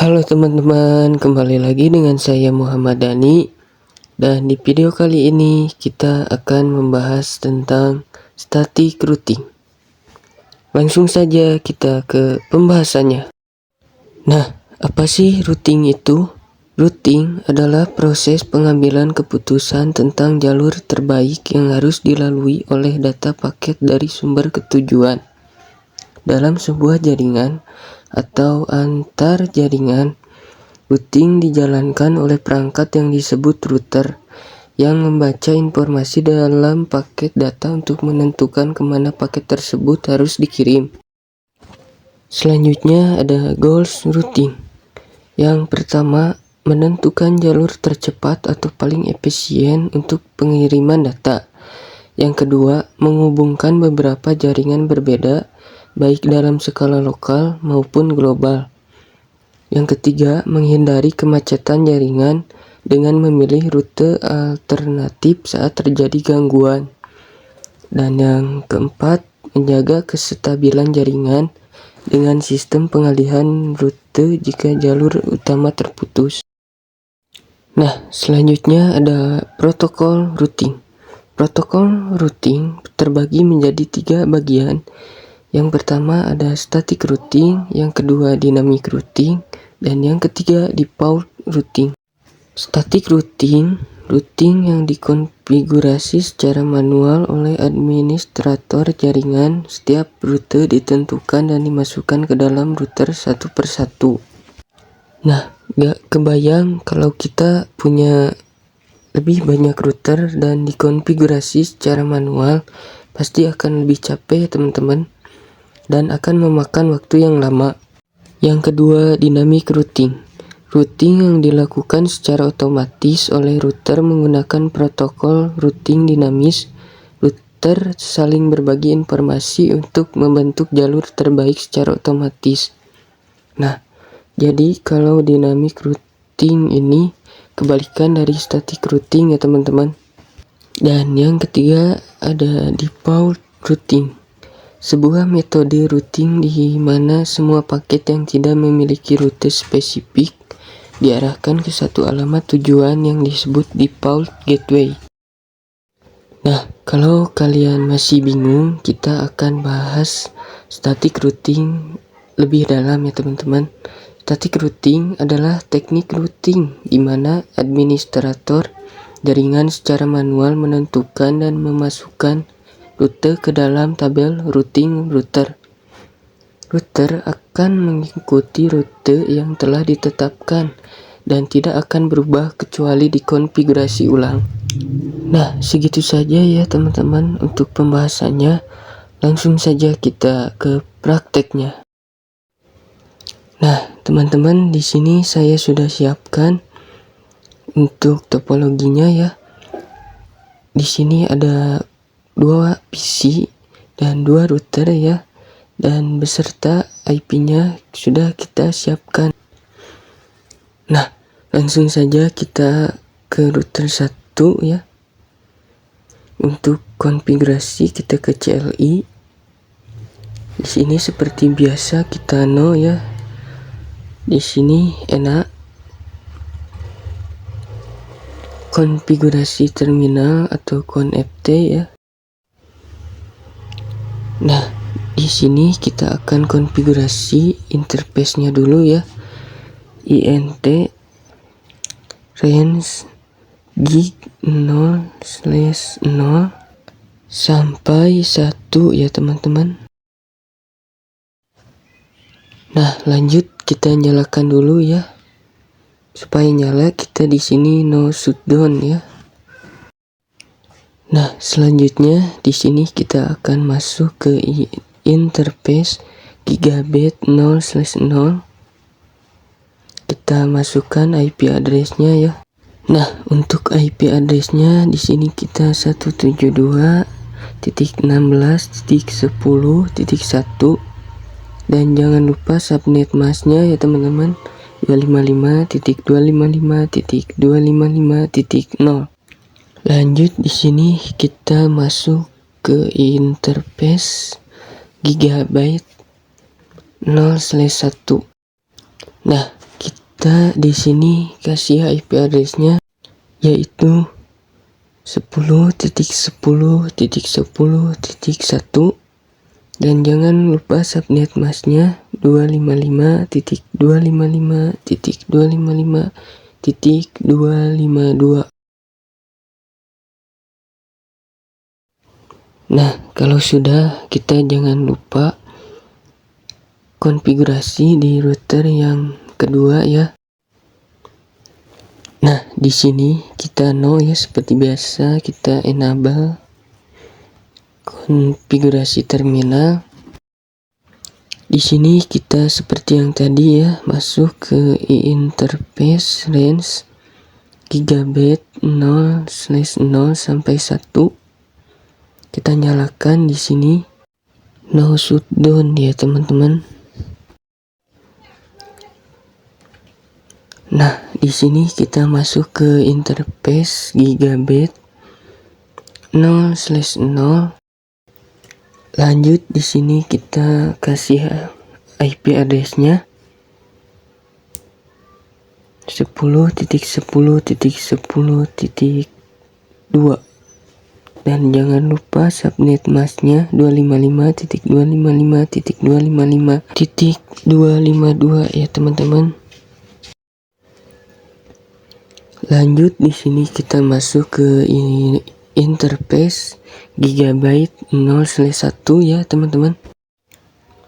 Halo teman-teman, kembali lagi dengan saya Muhammad Dani. Dan di video kali ini kita akan membahas tentang static routing. Langsung saja kita ke pembahasannya. Nah, apa sih routing itu? Routing adalah proses pengambilan keputusan tentang jalur terbaik yang harus dilalui oleh data paket dari sumber ke tujuan dalam sebuah jaringan atau antar jaringan. Routing dijalankan oleh perangkat yang disebut router yang membaca informasi dalam paket data untuk menentukan kemana paket tersebut harus dikirim. Selanjutnya ada goals routing. Yang pertama, menentukan jalur tercepat atau paling efisien untuk pengiriman data. Yang kedua, menghubungkan beberapa jaringan berbeda baik dalam skala lokal maupun global. Yang ketiga, menghindari kemacetan jaringan dengan memilih rute alternatif saat terjadi gangguan. Dan yang keempat, menjaga kestabilan jaringan dengan sistem pengalihan rute jika jalur utama terputus. Nah, selanjutnya ada protokol routing. Protokol routing terbagi menjadi 3 bagian. Yang pertama ada static routing, yang kedua dynamic routing, dan yang ketiga default routing. Static routing yang dikonfigurasi secara manual oleh administrator jaringan. Setiap rute ditentukan dan dimasukkan ke dalam router satu persatu. Nah, gak kebayang kalau kita punya lebih banyak router dan dikonfigurasi secara manual, pasti akan lebih capek ya teman-teman, dan akan memakan waktu yang lama. Yang kedua, dynamic routing. Routing yang dilakukan secara otomatis oleh router menggunakan protokol routing dinamis. Router saling berbagi informasi untuk membentuk jalur terbaik secara otomatis. Nah, jadi kalau dynamic routing ini kebalikan dari static routing ya teman-teman. Dan yang ketiga ada default routing. Sebuah metode routing di mana semua paket yang tidak memiliki rute spesifik diarahkan ke satu alamat tujuan yang disebut default gateway. Nah, kalau kalian masih bingung, kita akan bahas static routing lebih dalam ya teman-teman. Static routing adalah teknik routing di mana administrator jaringan secara manual menentukan dan memasukkan rute ke dalam tabel routing router. Router akan mengikuti rute yang telah ditetapkan dan tidak akan berubah kecuali dikonfigurasi ulang. Nah, segitu saja ya teman-teman untuk pembahasannya. Langsung saja kita ke prakteknya. Nah, teman-teman, di sini saya sudah siapkan untuk topologinya ya. Di sini ada 2 PC dan 2 router ya, dan beserta IP-nya sudah kita siapkan. Nah, langsung saja kita ke router 1 ya. Untuk konfigurasi kita ke CLI. Di sini seperti biasa kita no ya. Di sini enak. Konfigurasi terminal atau conft ya. Nah, di sini kita akan konfigurasi interface-nya dulu ya. int range gig 0/0 sampai 1 ya teman-teman. Nah, lanjut kita nyalakan dulu ya. Supaya nyala, kita di sini no shutdown ya. Nah, selanjutnya di sini kita akan masuk ke interface gigabit 0/0. Kita masukkan IP address-nya ya. Nah, untuk IP address-nya di sini kita 172.16.10.1 dan jangan lupa subnet mask-nya ya teman-teman. 255.255.255.0. Lanjut di sini kita masuk ke interface gigabit 0/1. Nah, kita di sini kasih IP address-nya yaitu 10.10.10.1 dan jangan lupa subnet masknya 255.255.255.252. Nah, kalau sudah, kita jangan lupa konfigurasi di router yang kedua ya. Nah, di sini kita ya seperti biasa kita enable konfigurasi terminal. Di sini kita seperti yang tadi ya, masuk ke interface range gigabit 0/0 sampai 1. Kita nyalakan di sini no shutdown ya teman-teman. Nah, di sini kita masuk ke interface gigabit 0/0. Lanjut di sini kita kasih IP address-nya 10.10.10.2 dan jangan lupa subnet masknya 255.255.255.252 ya teman-teman. Lanjut di sini kita masuk ke interface gigabyte 0/1 ya teman-teman.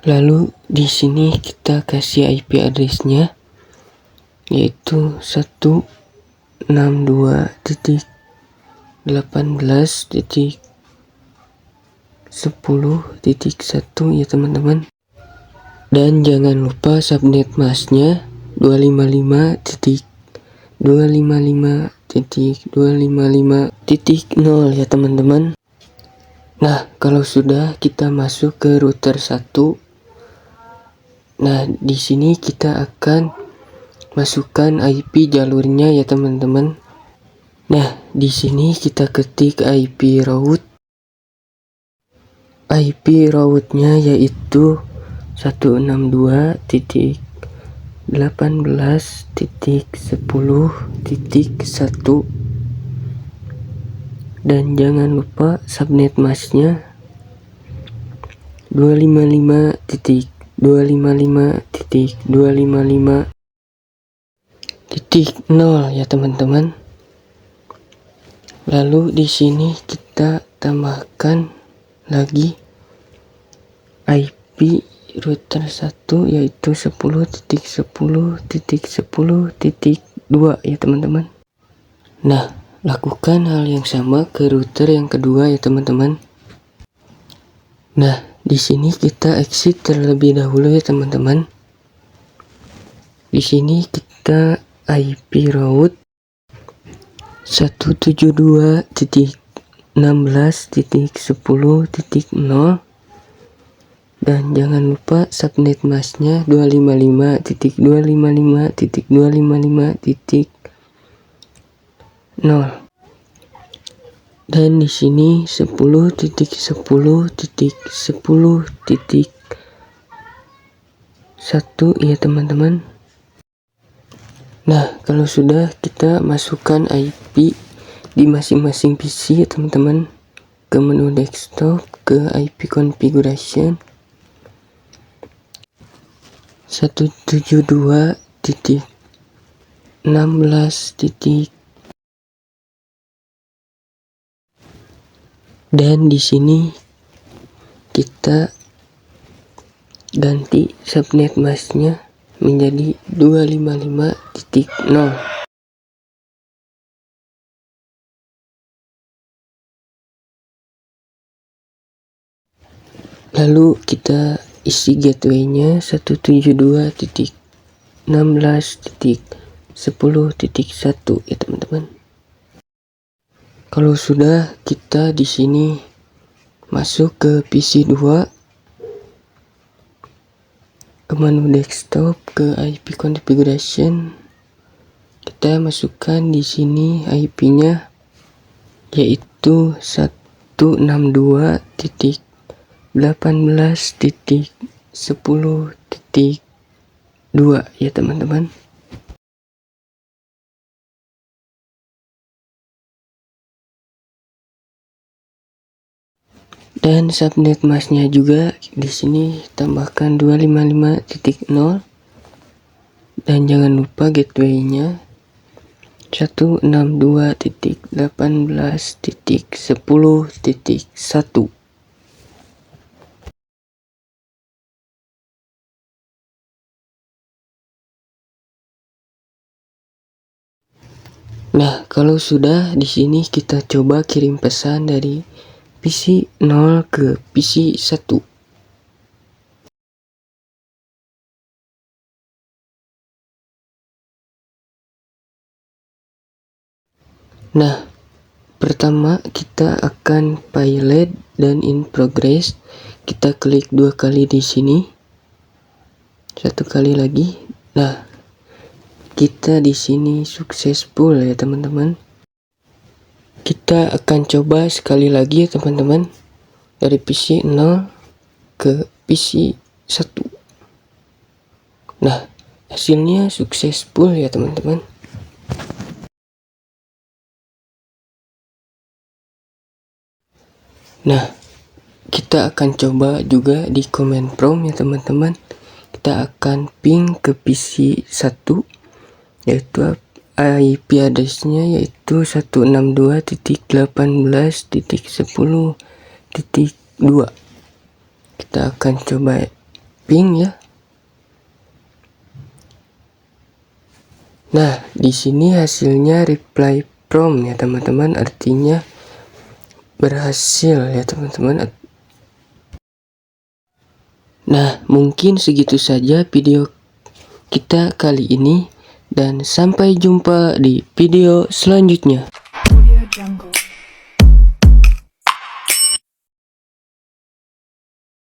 Lalu di sini kita kasih IP address-nya yaitu 162.18.10.1 ya teman-teman. Dan jangan lupa subnet masknya 255.255.255.0 ya teman-teman. Nah, kalau sudah kita masuk ke router 1. Nah, di sini kita akan masukkan IP jalurnya ya teman-teman. Nah, di sini kita ketik IP route. IP route-nya yaitu 162.18.10.1 dan jangan lupa subnet masknya 255.255.255.0 ya teman-teman. Lalu di sini kita tambahkan lagi IP router 1 yaitu 10.10.10.2 ya teman-teman. Nah, lakukan hal yang sama ke router yang kedua ya teman-teman. Nah, di sini kita exit terlebih dahulu ya teman-teman. Di sini kita IP route 172.16.10.0 dan jangan lupa subnet masknya 255.255.255.0 dan di sini 10.10.10.1 ya teman-teman. Nah, kalau sudah, kita masukkan IP di masing-masing PC ya teman-teman, ke menu desktop, ke IP configuration 172.16. Dan di sini kita ganti subnet masknya menjadi 255.0. Lalu kita isi gateway-nya 172.16.10.1 ya teman-teman. Kalau sudah, kita di sini masuk ke PC 2, ke menu desktop, ke IP configuration. Kita masukkan di sini IP-nya yaitu 162.18.10.2 ya teman-teman. Dan subnet masknya juga di sini tambahkan 255.0 dan jangan lupa gateway-nya 162.18.10.1. Nah, kalau sudah di sini kita coba kirim pesan dari PC 0 ke PC 1. Nah, pertama kita akan pilot dan in progress. Kita klik 2 kali di sini. 1 kali lagi. Nah, kita di sini successful ya teman-teman. Kita akan coba sekali lagi ya teman-teman. Dari PC 0 ke PC 1. Nah, hasilnya successful ya teman-teman. Nah, kita akan coba juga di command prompt ya teman-teman. Kita akan ping ke PC 1, yaitu IP address-nya yaitu 162.18.10.2. Kita akan coba ping ya. Nah, di sini hasilnya reply from ya teman-teman, artinya berhasil ya teman-teman. Nah, mungkin segitu saja video kita kali ini dan sampai jumpa di video selanjutnya.